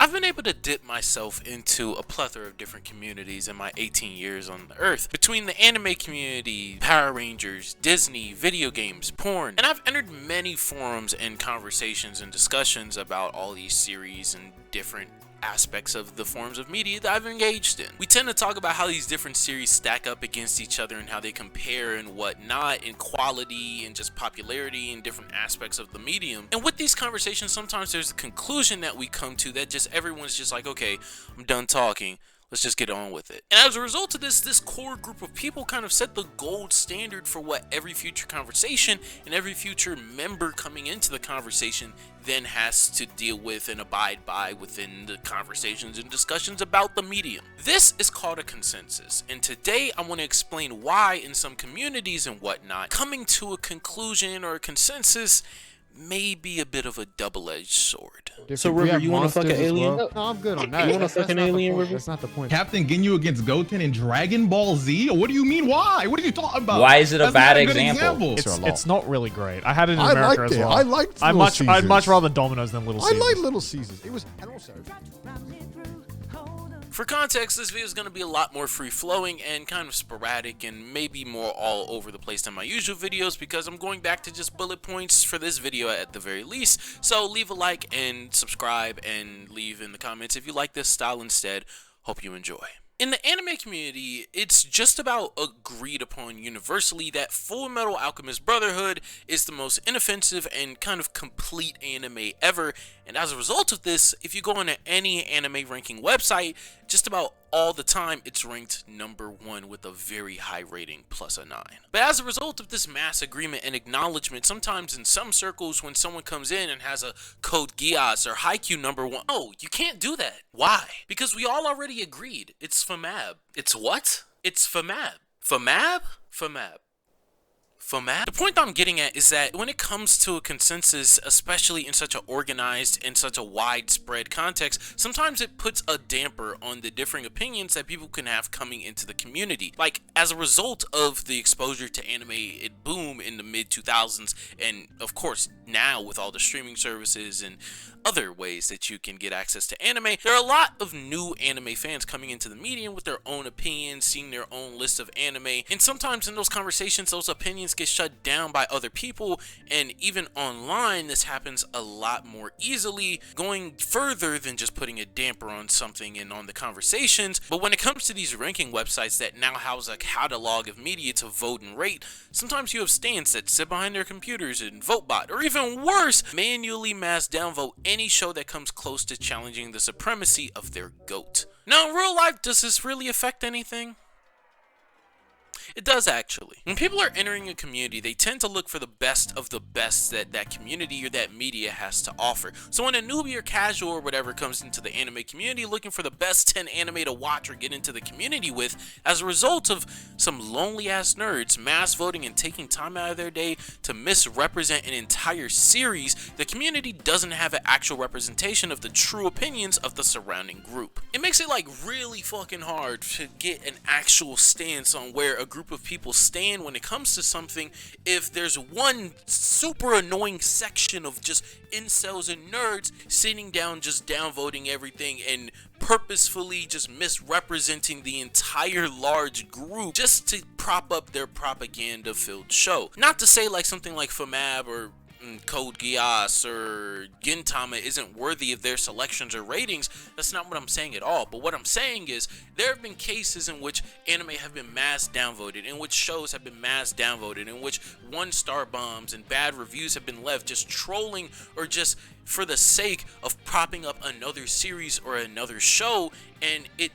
I've been able to dip myself into a plethora of different communities in my 18 years on the earth. Between the anime community, Power Rangers, Disney, video games, porn, and I've entered many forums and conversations and discussions about all these series and different aspects of the forms of media that I've engaged in. We tend to talk about how these different series stack up against each other and how they compare and whatnot in quality and just popularity in different aspects of the medium. And with these conversations, sometimes there's a conclusion that we come to that just everyone's just like, okay, I'm done talking. Let's just get on with it. And as a result of this core group of people kind of set the gold standard for what every future conversation and every future member coming into the conversation then has to deal with and abide by within the conversations and discussions about the medium. This is called a consensus, and today I want to explain why in some communities and whatnot, coming to a conclusion or a consensus may be a bit of a double-edged sword. So River, you want to fuck an alien? No, I'm good on that. You want to fuck an alien, River? That's not the point. Captain Ginyu against Goten in Dragon Ball Z? What do you mean? Why? What are you talking about? Why is it a That's bad not good example? It's not really great. I had it in I America liked as it. well. I liked Little I'd Caesars. much rather Domino's than Little I Caesars. like Little Caesars. It was, and also, For context, this video is going to be a lot more free-flowing and kind of sporadic and maybe more all over the place than my usual videos because I'm going back to just bullet points for this video at the very least. So leave a like and subscribe and leave in the comments if you like this style instead. Hope you enjoy. In the anime community, it's just about agreed upon universally that Full Metal Alchemist Brotherhood is the most inoffensive and kind of complete anime ever, and as a result of this, if you go on any anime ranking website, just about all the time it's ranked #1 with a very high rating plus a 9. But as a result of this mass agreement and acknowledgement, sometimes in some circles when someone comes in and has a code Geass or Haikyuu #1, oh, you can't do that. Why? Because we all already agreed. It's FMAB. It's what? It's FMAB. FMAB? FMAB. FMAB? The point I'm getting at is that when it comes to a consensus, especially in such an organized and such a widespread context, sometimes it puts a damper on the differing opinions that people can have coming into the community. Like, as a result of the exposure to anime, it boomed in the mid-2000s, and of course, now with all the streaming services and other ways that you can get access to anime, there are a lot of new anime fans coming into the medium with their own opinions, seeing their own list of anime, and sometimes in those conversations, those opinions get shut down by other people, and even online, this happens a lot more easily, going further than just putting a damper on something and on the conversations. But when it comes to these ranking websites that now house a catalog of media to vote and rate, sometimes you have stands that sit behind their computers and VoteBot, or even worse, manually mass downvote any show that comes close to challenging the supremacy of their GOAT. Now, in real life, does this really affect anything? It does, actually. When people are entering a community, they tend to look for the best of the best that that community or that media has to offer. So when a newbie or casual or whatever comes into the anime community looking for the best 10 anime to watch or get into the community with, as a result of some lonely ass nerds mass voting and taking time out of their day to misrepresent an entire series, the community doesn't have an actual representation of the true opinions of the surrounding group. It makes it like really fucking hard to get an actual stance on where a group of people stand when it comes to something if there's one super annoying section of just incels and nerds sitting down just downvoting everything and purposefully just misrepresenting the entire large group just to prop up their propaganda filled show. Not to say like something like FMAB or Code Geass or Gintama isn't worthy of their selections or ratings. That's not what I'm saying at all. But what I'm saying is there have been cases in which anime have been mass downvoted, in which shows have been mass downvoted, in which 1-star bombs and bad reviews have been left just trolling or just for the sake of propping up another series or another show, and it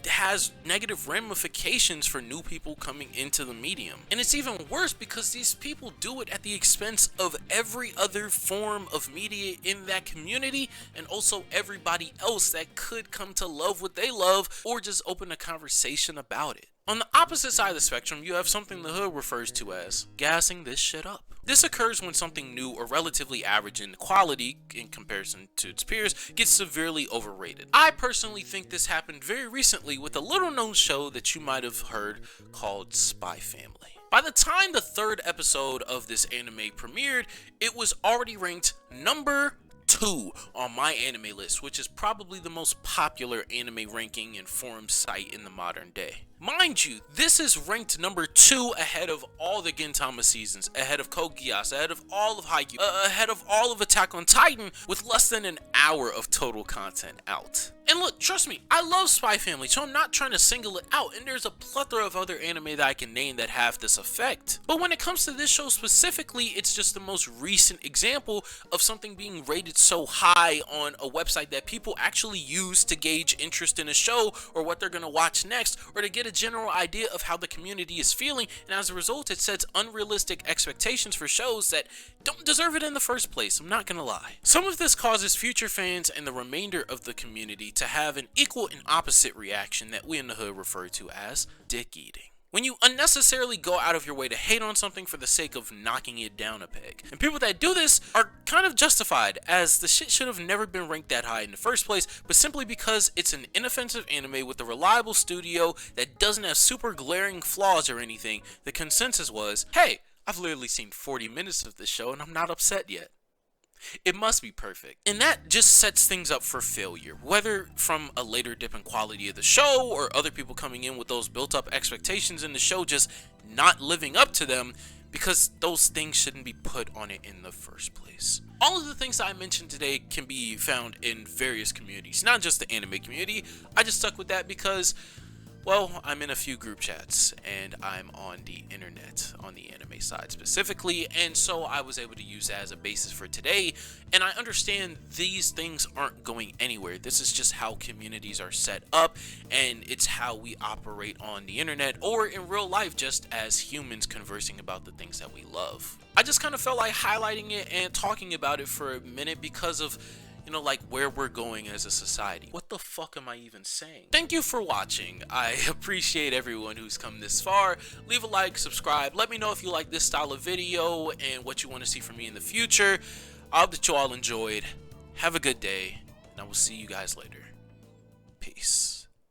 has negative ramifications for new people coming into the medium. And it's even worse because these people do it at the expense of every other form of media in that community and also everybody else that could come to love what they love or just open a conversation about it. On the opposite side of the spectrum, you have something the hood refers to as gassing this shit up. This occurs when something new or relatively average in quality in comparison to its peers gets severely overrated. I personally think this happened very recently with a little known show that you might have heard called Spy Family. By the time the 3rd episode of this anime premiered, it was already ranked number 2 2 on my anime list, which is probably the most popular anime ranking and forum site in the modern day. Mind you, this is ranked number 2 ahead of all the Gintama seasons, ahead of Code Geass, ahead of all of Haikyuu, ahead of all of Attack on Titan, with less than an hour of total content out. And look, trust me, I love Spy Family, so I'm not trying to single it out, and there's a plethora of other anime that I can name that have this effect. But when it comes to this show specifically, it's just the most recent example of something being rated so high on a website that people actually use to gauge interest in a show or what they're gonna watch next, or to get a general idea of how the community is feeling, and as a result it sets unrealistic expectations for shows that don't deserve it in the first place. I'm not gonna lie. Some of this causes future fans and the remainder of the community to have an equal and opposite reaction that we in the hood refer to as dick eating. When you unnecessarily go out of your way to hate on something for the sake of knocking it down a peg. And people that do this are kind of justified, as the shit should have never been ranked that high in the first place, but simply because it's an inoffensive anime with a reliable studio that doesn't have super glaring flaws or anything, the consensus was, hey, I've literally seen 40 minutes of this show and I'm not upset yet. It must be perfect. And that just sets things up for failure, whether from a later dip in quality of the show or other people coming in with those built up expectations in the show just not living up to them, because those things shouldn't be put on it in the first place. All of the things I mentioned today can be found in various communities, not just the anime community. I just stuck with that because, well, I'm in a few group chats and I'm on the internet, on the anime side specifically, and so I was able to use that as a basis for today. And I understand these things aren't going anywhere. This is just how communities are set up, and it's how we operate on the internet or in real life, just as humans conversing about the things that we love. I just kind of felt like highlighting it and talking about it for a minute because of, you know, like where we're going as a society. What the fuck am I even saying? Thank you for watching. I appreciate everyone who's come this far. Leave a like, subscribe. Let me know if you like this style of video and what you want to see from me in the future. I hope that you all enjoyed. Have a good day, and I will see you guys later. Peace.